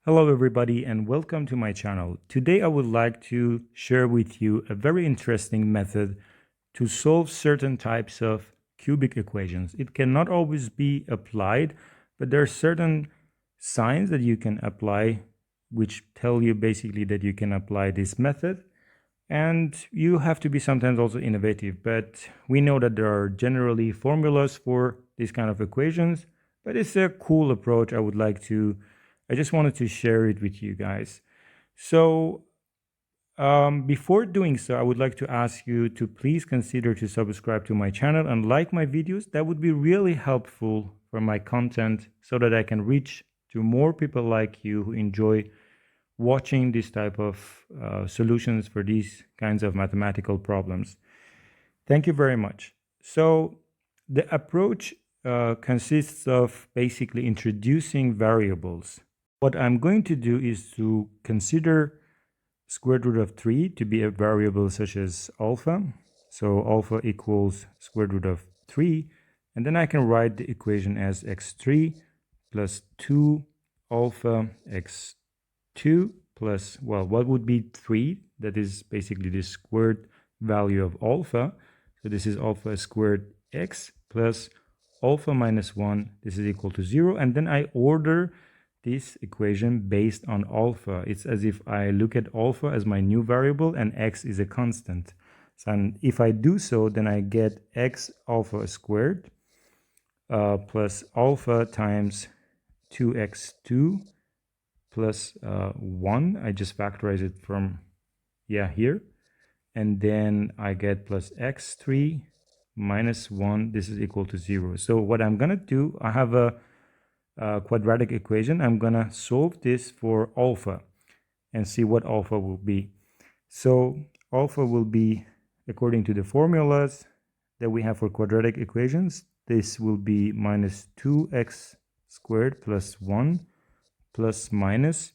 Hello everybody and welcome to my channel. Today I would like to share with you a very interesting method to solve certain types of cubic equations. It cannot always be applied, but there are certain signs that you can apply which tell you basically that you can apply this method. And you have to be sometimes also innovative, but we know that there are generally formulas for these kind of equations, but it's a cool approach. I just wanted to share it with you guys. So before doing so, I would like to ask you to please consider to subscribe to my channel and like my videos. That would be really helpful for my content so that I can reach to more people like you who enjoy watching this type of solutions for these kinds of mathematical problems. Thank you very much. So the approach consists of basically introducing variables. What I'm going to do is to consider square root of 3 to be a variable such as alpha. So alpha equals square root of 3. And then I can write the equation as x3 plus 2 alpha x2 plus, well, what would be 3? That is basically the squared value of alpha. So this is alpha squared x plus alpha minus 1. This is equal to 0. And then I order this equation based on alpha. It's as if I look at alpha as my new variable and x is a constant. So and if I do so, then I get x alpha squared plus alpha times 2x2 plus 1. I just factorize it from here. And then I get plus x3 minus 1. This is equal to 0. So what I'm going to do, I have a quadratic equation. I'm going to solve this for alpha and see what alpha will be. So alpha will be, according to the formulas that we have for quadratic equations, this will be minus 2x squared plus 1 plus minus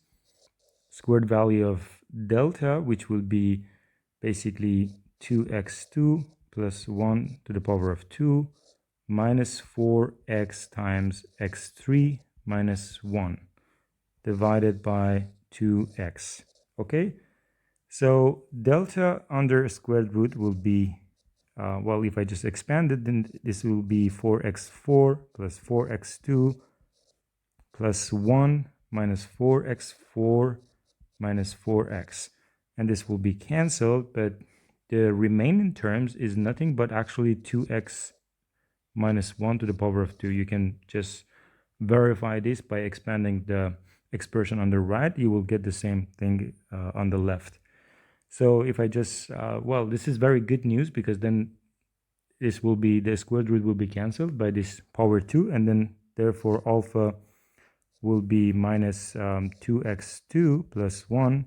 squared value of delta, which will be basically 2x2 plus 1 to the power of 2 minus 4x times x3 minus 1 divided by 2x. Okay, so delta under squared root will be, well, if I just expand it, then this will be 4x4 plus 4x2 plus 1 minus 4x4 minus 4x. And this will be cancelled, but the remaining terms is nothing but actually 2x minus 1 to the power of 2. You can just verify this by expanding the expression on the right. You will get the same thing on the left. So if I just, well, this is very good news because then this will be, the square root will be cancelled by this power 2, and then therefore alpha will be minus 2x2 plus 1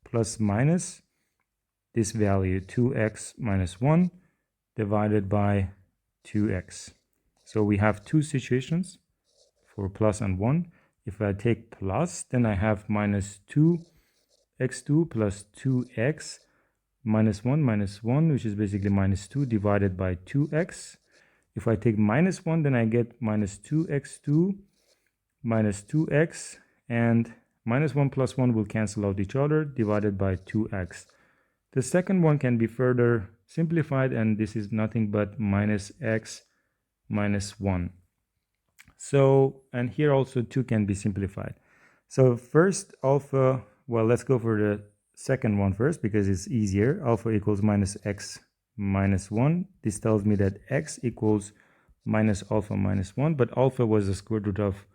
plus minus this value 2x minus 1 divided by 2x. So we have two situations for plus and 1. If I take plus, then I have minus 2x2 plus 2x minus 1, which is basically minus 2 divided by 2x. If I take minus 1, then I get minus 2x2 minus 2x, and minus 1 plus 1 will cancel out each other, divided by 2x. The second one can be further simplified, and this is nothing but minus x minus 1. So, and here also 2 can be simplified. So first alpha, well, let's go for the second one first because it's easier. Alpha equals minus x minus 1. This tells me that x equals minus alpha minus 1, but alpha was the square root of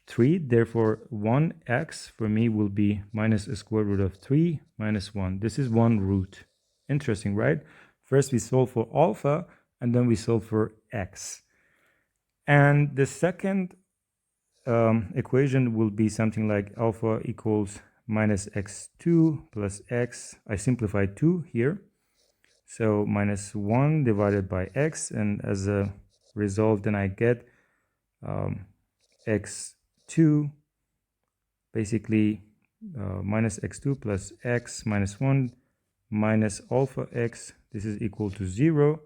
3. Therefore, 1x for me will be minus a square root of 3 minus 1. This is one root. Interesting, right? First we solve for alpha, and then we solve for x. And the second equation will be something like alpha equals minus x2 plus x. I simplified 2 here. So minus 1 divided by x, and as a result, then I get x2, basically minus x2 plus x minus 1 minus alpha x. This is equal to 0,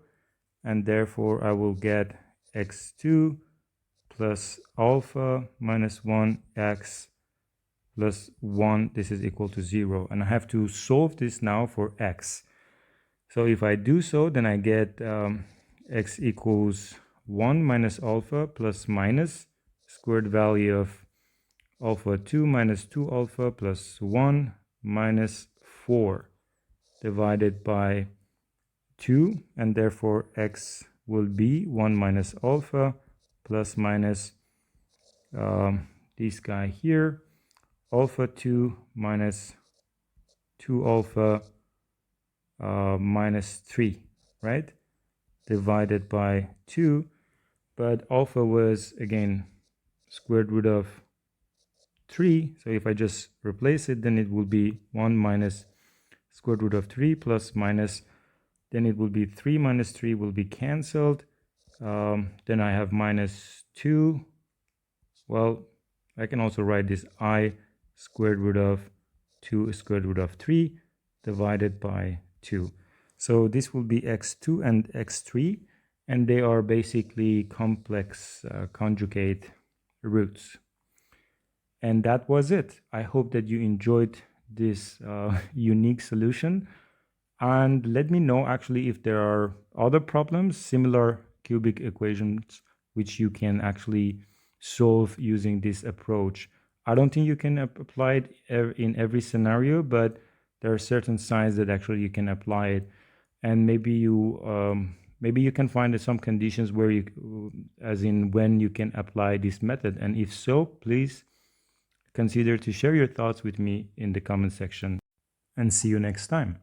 and therefore I will get x2 plus alpha minus 1 x plus 1, this is equal to 0. And I have to solve this now for x. So if I do so, then I get x equals 1 minus alpha plus minus squared value of alpha 2 minus 2 alpha plus 1 minus 4 divided by 2, and therefore x will be 1 minus alpha plus minus this guy here, alpha 2 minus 2 alpha minus 3, right, divided by 2. But alpha was again square root of 3, so if I just replace it, then it will be 1 minus square root of 3 plus minus, then it will be 3 minus 3 will be cancelled. Then I have minus 2. Well, I can also write this I square root of 2 square root of 3 divided by 2. So this will be x2 and x3, and they are basically complex conjugate roots. And that was it. I hope that you enjoyed this unique solution. And let me know actually if there are other problems, similar cubic equations, which you can actually solve using this approach. I don't think you can apply it in every scenario, but there are certain signs that actually you can apply it. And maybe you can find some conditions where you, as in when you can apply this method. And if so, please consider to share your thoughts with me in the comment section, and see you next time.